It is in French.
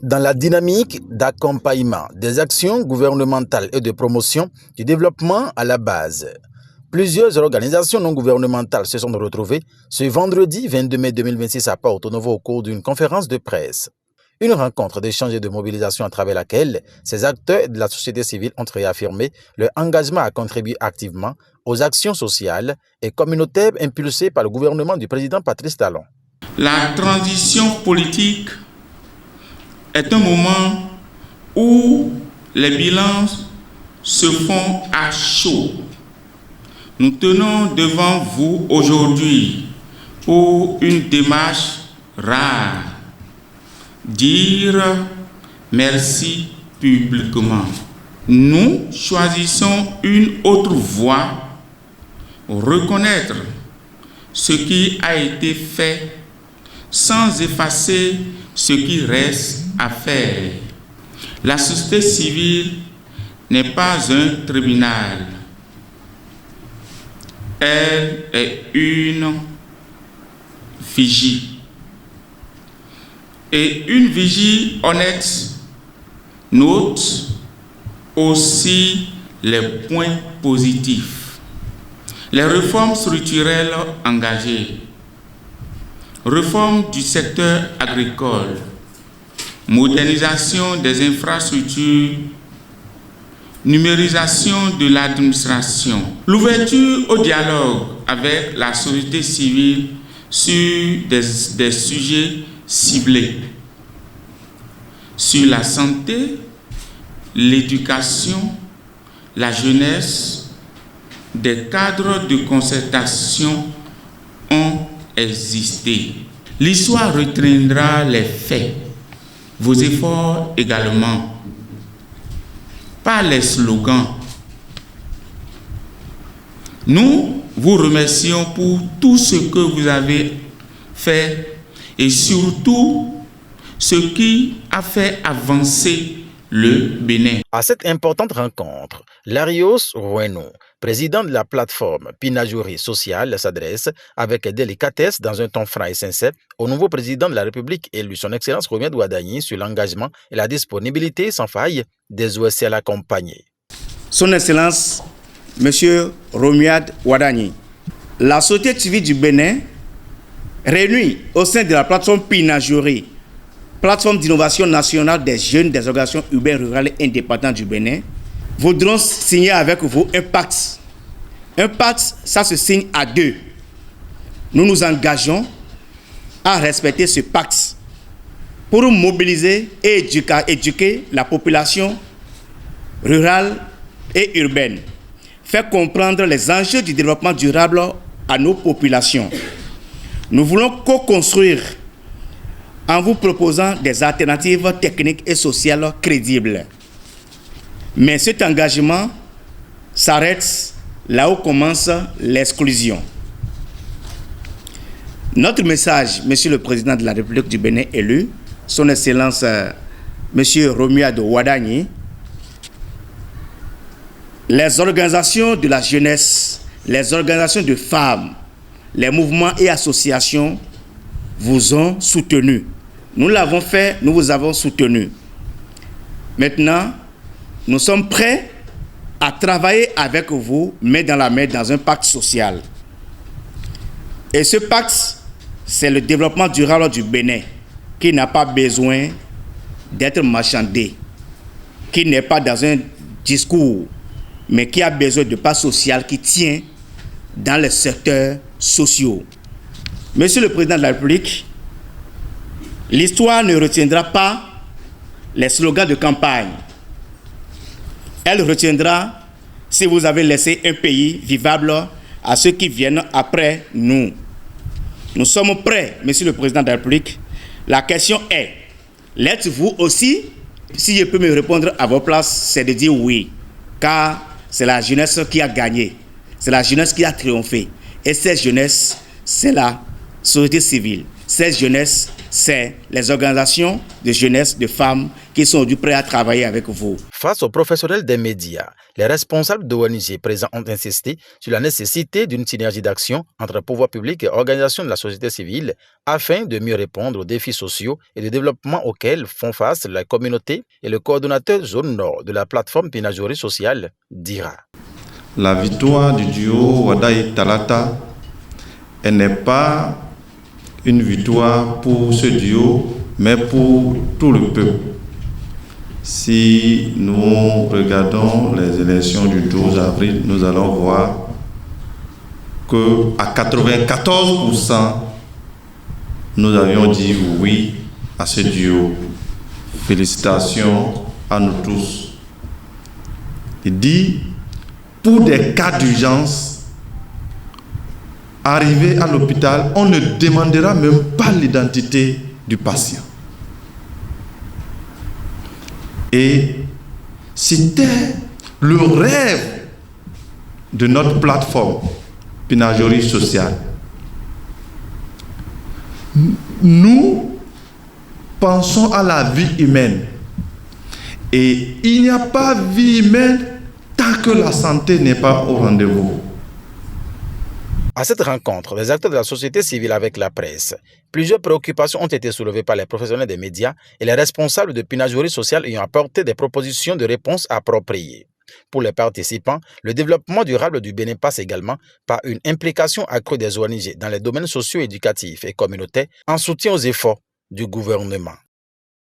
Dans la dynamique d'accompagnement des actions gouvernementales et de promotion du développement à la base, plusieurs organisations non gouvernementales se sont retrouvées ce vendredi 22 mai 2026 à Porto Novo au cours d'une conférence de presse. Une rencontre d'échange et de mobilisation à travers laquelle ces acteurs de la société civile ont réaffirmé leur engagement à contribuer activement aux actions sociales et communautaires impulsées par le gouvernement du président Patrice Talon. La transition politique est un moment où les bilans se font à chaud. Nous tenons devant vous aujourd'hui pour une démarche rare. Dire merci publiquement. Nous choisissons une autre voie, reconnaître ce qui a été fait sans effacer ce qui reste à faire. La société civile n'est pas un tribunal. Elle est une vigie. Et une vigie honnête note aussi les points positifs. Les réformes structurelles engagées, réforme du secteur agricole, modernisation des infrastructures, numérisation de l'administration, l'ouverture au dialogue avec la société civile sur des sujets ciblés, sur la santé, l'éducation, la jeunesse. Des cadres de concertation ont existé. L'histoire retiendra les faits, vos efforts également, pas les slogans. Nous vous remercions pour tout ce que vous avez fait et surtout ce qui a fait avancer le Bénin. À cette importante rencontre, Larios Rueno, président de la plateforme Pinajouri Sociale, s'adresse avec délicatesse dans un ton franc et sincère au nouveau président de la République élu, son Excellence Romiad Ouadagni, sur l'engagement et la disponibilité sans faille des OSC à l'accompagner. Son Excellence, M. Romiad Ouadagni, la société civile du Bénin, réunie au sein de la plateforme Pinajouri, plateforme d'innovation nationale des jeunes des organisations urbaines, rurales et indépendantes du Bénin, voudront signer avec vous un pacte. Un pacte, ça se signe à deux. Nous nous engageons à respecter ce pacte pour mobiliser et éduquer la population rurale et urbaine, faire comprendre les enjeux du développement durable à nos populations. Nous voulons co-construire en vous proposant des alternatives techniques et sociales crédibles. Mais cet engagement s'arrête là où commence l'exclusion. Notre message, Monsieur le Président de la République du Bénin élu, Son Excellence Monsieur Romiad Ouadagni, les organisations de la jeunesse, les organisations de femmes, les mouvements et associations vous ont soutenu. Nous l'avons fait, nous vous avons soutenu. Maintenant, nous sommes prêts à travailler avec vous, main dans la main, dans un pacte social. Et ce pacte, c'est le développement durable du Bénin, qui n'a pas besoin d'être marchandé, qui n'est pas dans un discours, mais qui a besoin de pas social qui tient dans les secteurs sociaux. Monsieur le Président de la République, l'histoire ne retiendra pas les slogans de campagne. Elle retiendra si vous avez laissé un pays vivable à ceux qui viennent après nous. Nous sommes prêts, Monsieur le Président de la République. La question est, l'êtes-vous aussi? Si je peux me répondre à vos places, c'est de dire oui, car c'est la jeunesse qui a gagné, c'est la jeunesse qui a triomphé. Et cette jeunesse, c'est la société civile. Cette jeunesse, c'est les organisations de jeunesse, de femmes qui sont aujourd'hui prêtes à travailler avec vous. Face aux professionnels des médias, les responsables d'ONG présents ont insisté sur la nécessité d'une synergie d'action entre pouvoirs publics et organisations de la société civile afin de mieux répondre aux défis sociaux et de développement auxquels font face la communauté et le coordonnateur zone nord de la plateforme Pinajori sociale dira. La victoire du duo Wadaï Talata, elle n'est pas une victoire pour ce duo, mais pour tout le peuple. Si nous regardons les élections du 12 avril, nous allons voir qu'à 94%, nous avions dit oui à ce duo. Félicitations à nous tous. Il dit, pour des cas d'urgence, arrivé à l'hôpital, on ne demandera même pas l'identité du patient. Et c'était le rêve de notre plateforme Pinajori sociale. Nous pensons à la vie humaine. Et il n'y a pas vie humaine tant que la santé n'est pas au rendez-vous. À cette rencontre, les acteurs de la société civile avec la presse, plusieurs préoccupations ont été soulevées par les professionnels des médias et les responsables de Pinajori social ayant apporté des propositions de réponses appropriées. Pour les participants, le développement durable du Bénin passe également par une implication accrue des ONG dans les domaines socio-éducatifs et communautaires en soutien aux efforts du gouvernement.